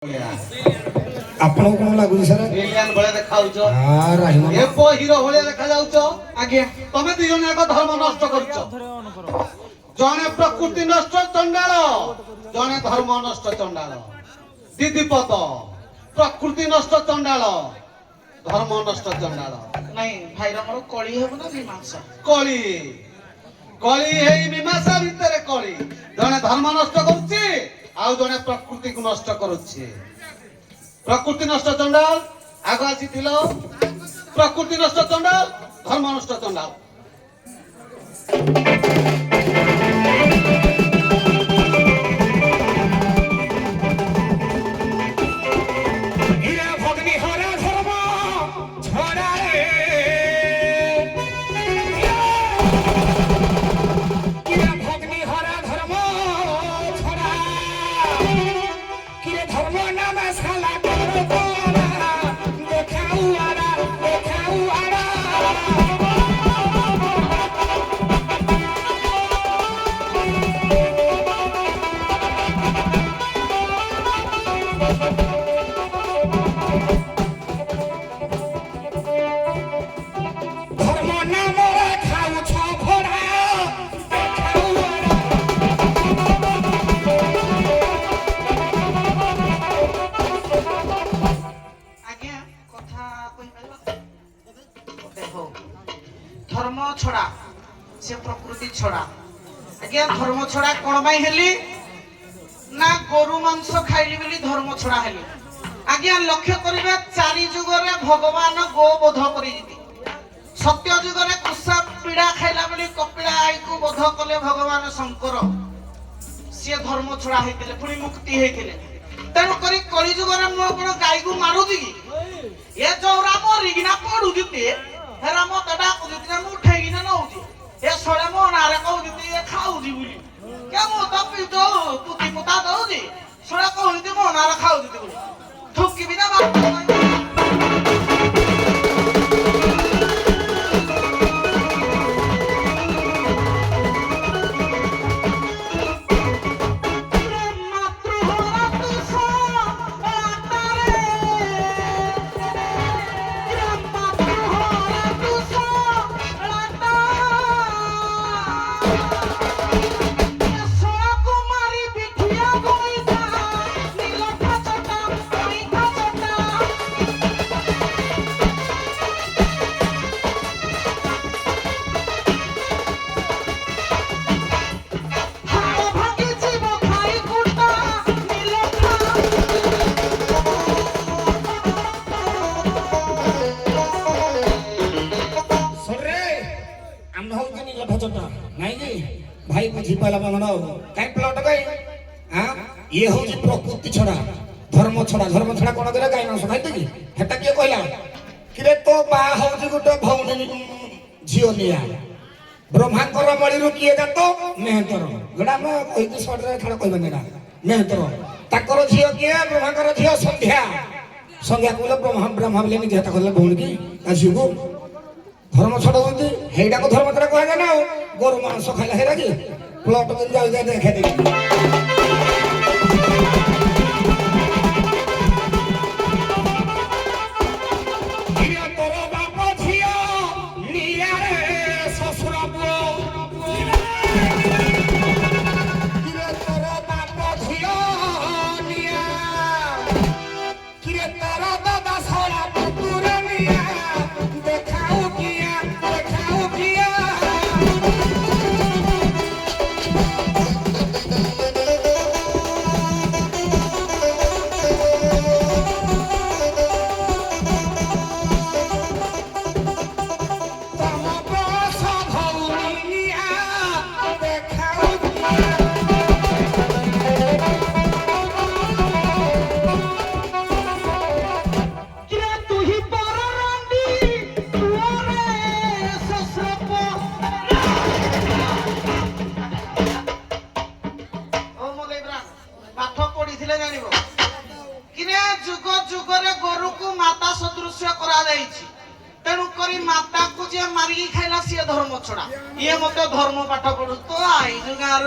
ଆପଣଙ୍କୁ କଣ ଲାଗୁଛି ସାର୍? ଭିଲିଆନ ଭଳିଆ ଦେଖାଉଛ। ହିରୋ ଭଳିଆ ଦେଖାଯାଉଛ। ଆଜ୍ଞା ତମେ ଦି ଜଣ ଏକ ଧର୍ମ ନଷ୍ଟ କରୁଛ। ଜଣେ ପ୍ରକୃତି ନଷ୍ଟ ଚଣ୍ଡାଳ, ଜଣେ ଧର୍ମ ନଷ୍ଟ ଚଣ୍ଡାଳ। ଦିଦିପଦ ପ୍ରକୃତି ନଷ୍ଟ ଚଣ୍ଡାଳ, ଧର୍ମ ନଷ୍ଟ ଚଣ୍ଡାଳ। ନାଇଁ ଭାଇର ମୋର କଳି ହେବ ନା ମୀମାଂସା? କଳି କଳି ହେଇ ମୀମାଂସା ଭିତରେ କଳି। ଜଣେ ଧର୍ମ ନଷ୍ଟ କରୁଛି, ଆଉ ଜଣେ ପ୍ରକୃତିକୁ ନଷ୍ଟ କରୁଛି। ପ୍ରକୃତି ନଷ୍ଟ ଚଣ୍ଡାଳ ଆଗ ଆସିଥିଲ। ପ୍ରକୃତି ନଷ୍ଟ ଚଣ୍ଡାଳ, ଧର୍ମ ନଷ୍ଟ ଚଣ୍ଡାଳ। ধর্ম ছড়া সে প্রকৃতি ছড়া। আজ্ঞা ধর্ম ছড়া কোন পাই হেলি না গরু মাংস খাইলি বলি ধর্ম ছড়া হেলি। আজ্ঞা লক্ষ্য করিবে চারি যুগরে ভগবান গোবধ করে যেতে। সত্য যুগরে কুষা পিড়া খাইলা বলি কপিড়া আইকু বধ কলে ভগবান শঙ্কর। সে ধর্ম ছড়া হইতিলে পুনি মুক্তি হইতিলে। তেণু করি কলি যুগরে মু কোন গাইকু মারুছি কি? এ চৌরা মরিকিনা পড়ুছি হেরা মতটা কুদিনা মু ঠেগিনা নউছি। এ সড়ে মো নারে কউছি এ খাউছি বলি। কে মো তো পিটো পুতি পুতা দউছি। সড়ে কউছি মো নারে খাউছি বলি। ঠকি বিনা বাপ भाई बुझी पाला मन काई प्लॉट गई हां ये होची प्रकृति छड़ा धर्म छड़ा कोन करे गाय मांस खाइते की हेता के कहला किरे तो बा होची गुटे भौनी झियो निया ब्रह्मांकर मळी रु किए जातो मेहतर गडा म कहिते शॉर्ट रे खड़ा कहबे नेडा मेहतर ताकर झियो किए ब्रह्मांकर झियो संध्या संध्या कोले ब्रह्मा बोले नि जेता कहले भौनी की आसीगो धर्म छड़ा होती हेडा को धर्म छड़ा कहगा ना गोरु मांस खाइला हेरा की प्लॉट में जाओ जा देखे दे किया तोरा बाप झियो निया रे ससुर बुओ किया तोरा बाप झियो निया किया तोरा दादा सोना पुत्र निया देखाओ किया माता को जे मारी खाइला से धर्म छड़ा ये मते धर्म पाठ पढु तो आई जुगार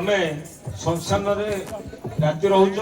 ତମେ ସଂସାରରେ ରାତି ରହୁଛ